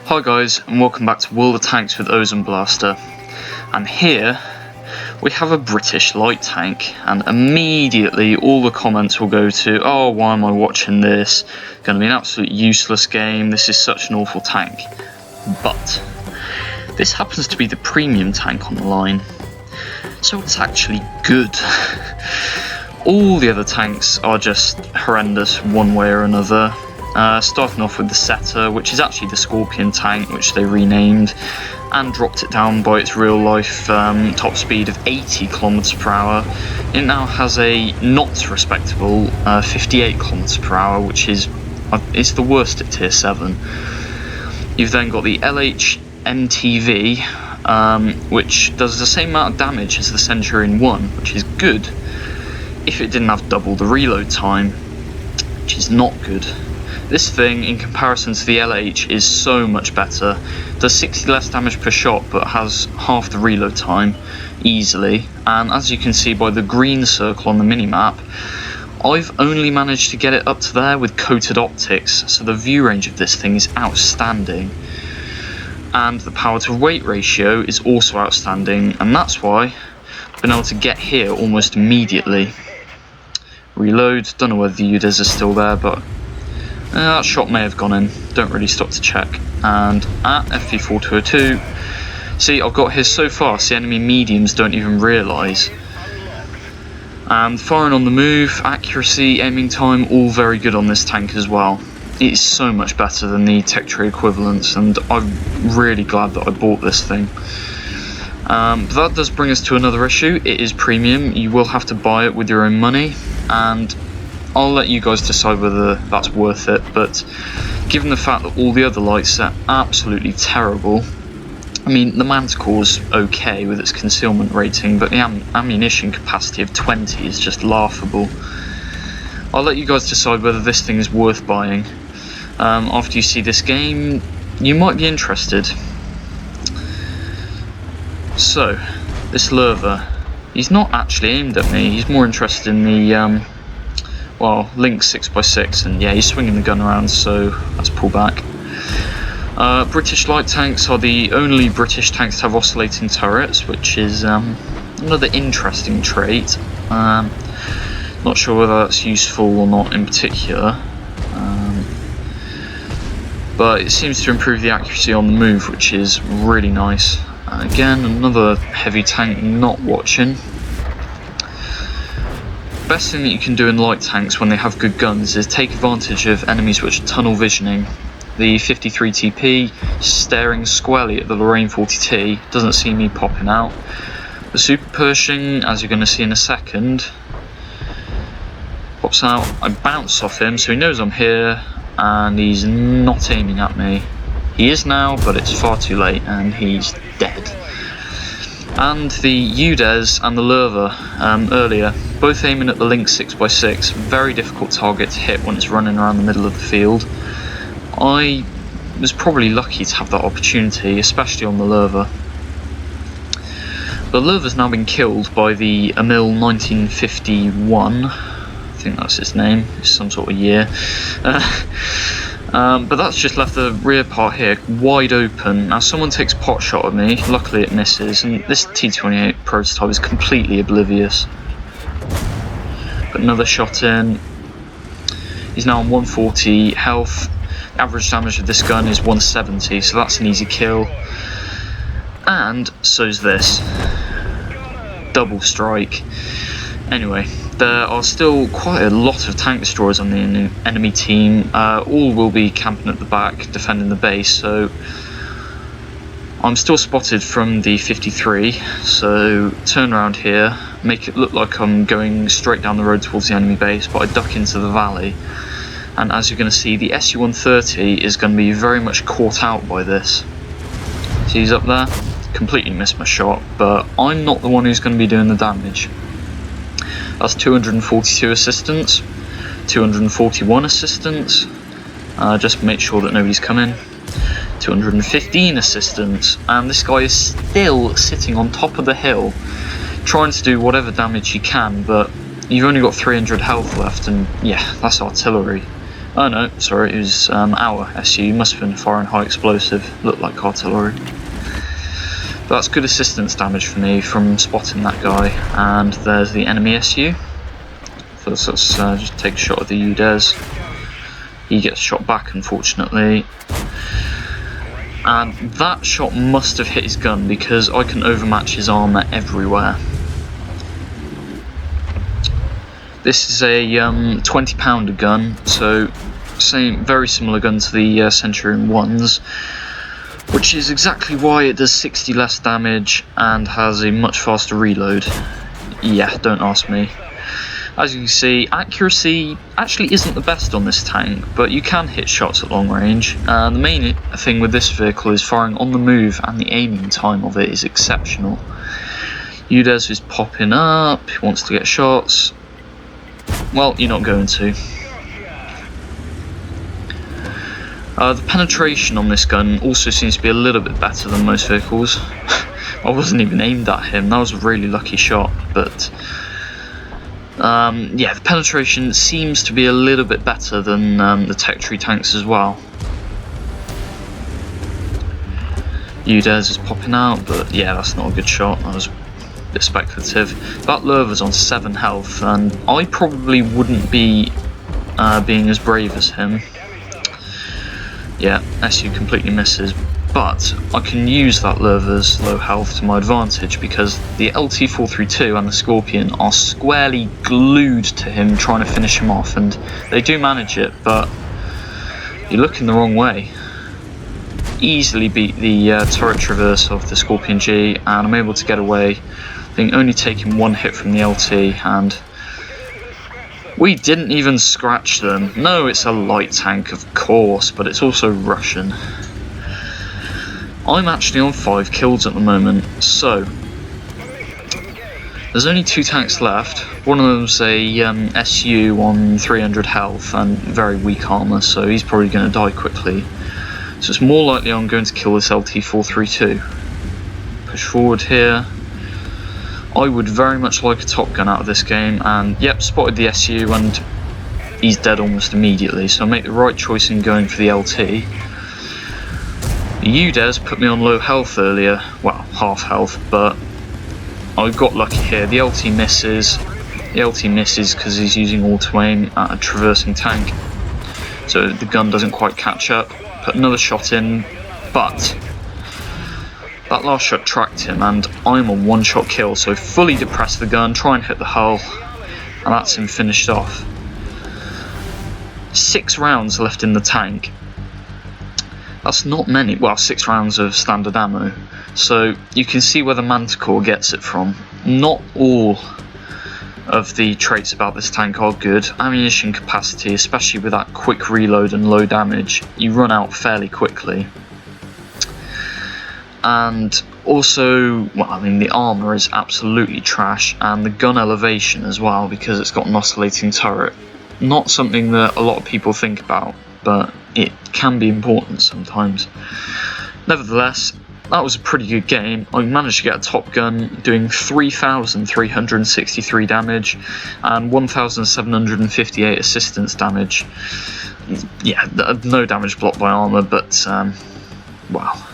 Hi guys, and welcome back to World of Tanks with Ozone Blaster. And here we have a British light tank, and immediately all the comments will go to, oh, why am I watching this? Going to be an absolute useless game, this is such an awful tank. But this happens to be the premium tank on the line, so it's actually good. All the other tanks are just horrendous one way or another. Starting off with the Setter, which is actually the Scorpion tank, which they renamed and dropped it down by its real life top speed of 80 km per hour. It now has a not respectable 58 km per hour, which is it's the worst at tier 7. You've then got the LH MTV, which does the same amount of damage as the Centurion 1, which is good if it didn't have double the reload time, which is not good. This thing, in comparison to the LH, is so much better. Does 60 less damage per shot, but has half the reload time easily. And as you can see by the green circle on the minimap, I've only managed to get it up to there with coated optics, so the view range of this thing is outstanding. And the power to weight ratio is also outstanding, and that's why I've been able to get here almost immediately. Reload, don't know whether the UDES are still there, but that shot may have gone in, don't really stop to check. And at FV1066, see, I've got here so fast the enemy mediums don't even realise. And firing on the move, accuracy, aiming time, all very good on this tank as well. It is so much better than the tech tree equivalents, and I'm really glad that I bought this thing. But that does bring us to another issue. It is premium, you will have to buy it with your own money, and I'll let you guys decide whether that's worth it, but given the fact that all the other lights are absolutely terrible, I mean, the Manticore's okay with its concealment rating, but the ammunition capacity of 20 is just laughable. I'll let you guys decide whether this thing is worth buying. After you see this game, you might be interested. So, this Lurver, he's not actually aimed at me, he's more interested in the well, Link 6x6, and yeah, he's swinging the gun around, so let's pull back. British light tanks are the only British tanks to have oscillating turrets, which is another interesting trait. Not sure whether that's useful or not in particular, but it seems to improve the accuracy on the move, which is really nice. Again, another heavy tank not watching. Best thing that you can do in light tanks when they have good guns is take advantage of enemies which are tunnel visioning. The 53 TP staring squarely at the Lorraine 40T, doesn't see me popping out. The Super Pershing, as you're going to see in a second, pops out. I bounce off him so he knows I'm here and he's not aiming at me. He is now, but it's far too late and he's dead. And the UDES and the Lurver earlier, both aiming at the Link 6x6, very difficult target to hit when it's running around the middle of the field. I was probably lucky to have that opportunity, especially on the Lurver. The Lurver's now been killed by the Emil 1951, I think that's his name, it's some sort of year. But that's just left the rear part here wide open. Now someone takes a pot shot at me, luckily it misses, and this T28 prototype is completely oblivious. Got another shot in. He's now on 140 health. The average damage of this gun is 170, so that's an easy kill. And so's this. Double strike. Anyway, there are still quite a lot of tank destroyers on the enemy team. All will be camping at the back, defending the base, so I'm still spotted from the 53, so turn around here, make it look like I'm going straight down the road towards the enemy base, but I duck into the valley, and as you're going to see, the SU-130 is going to be very much caught out by this. See, he's up there, completely missed my shot, but I'm not the one who's going to be doing the damage. That's 242 assistance, 241 assistance, just make sure that nobody's coming, 215 assistance, and this guy is still sitting on top of the hill, trying to do whatever damage he can, but you've only got 300 health left, and yeah, that's artillery. Oh no, sorry, it was our SU, must have been firing high explosive, looked like artillery. But that's good assistance damage for me from spotting that guy, and there's the enemy SU. First let's just take a shot at the UDES. He gets shot back unfortunately. And that shot must have hit his gun because I can overmatch his armour everywhere. This is a 20-pounder gun, so very similar gun to the Centurion 1s, which is exactly why it does 60 less damage and has a much faster reload. Yeah, don't ask me. As you can see, accuracy actually isn't the best on this tank, but you can hit shots at long range. The main thing with this vehicle is firing on the move, and the aiming time of it is exceptional. UDES is popping up, he wants to get shots. Well, you're not going to. The penetration on this gun also seems to be a little bit better than most vehicles. I wasn't even aimed at him, that was a really lucky shot, but yeah, the penetration seems to be a little bit better than the Tech Tree tanks as well. UDES is popping out, but yeah, that's not a good shot, that was bit speculative. That Lurver's on 7 health, and I probably wouldn't be being as brave as him. Yeah, SU completely misses, but I can use that Lurver's low health to my advantage because the LT-432 and the Scorpion are squarely glued to him trying to finish him off, and they do manage it, but you're looking the wrong way. Easily beat the turret traverse of the Scorpion G, and I'm able to get away. I think only taking 1 hit from the LT, and we didn't even scratch them. No, it's a light tank, of course, but it's also Russian. I'm actually on 5 kills at the moment, so there's only 2 tanks left. One of them's a SU on 300 health and very weak armour, so he's probably going to die quickly. So it's more likely I'm going to kill this LT-432. Push forward here. I would very much like a Top Gun out of this game, and yep, spotted the SU and he's dead almost immediately, so I make the right choice in going for the LT. The UDES put me on low health earlier, well, half health, but I got lucky here. The LT misses. The LT misses because he's using auto aim at a traversing tank, so the gun doesn't quite catch up. Put another shot in, but that last shot tracked him, and I'm a 1-shot kill, so fully depress the gun, try and hit the hull, and that's him finished off. 6 rounds left in the tank. That's not many, well, 6 rounds of standard ammo, so you can see where the Manticore gets it from. Not all of the traits about this tank are good. Ammunition capacity, especially with that quick reload and low damage, you run out fairly quickly. And also, well, I mean, the armour is absolutely trash, and the gun elevation as well, because it's got an oscillating turret. Not something that a lot of people think about, but it can be important sometimes. Nevertheless, that was a pretty good game. I managed to get a Top Gun doing 3,363 damage and 1,758 assistance damage. Yeah, no damage blocked by armour, but well,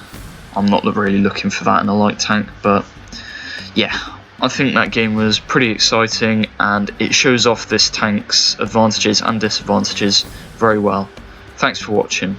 I'm not really looking for that in a light tank, but yeah, I think that game was pretty exciting, and it shows off this tank's advantages and disadvantages very well. Thanks for watching.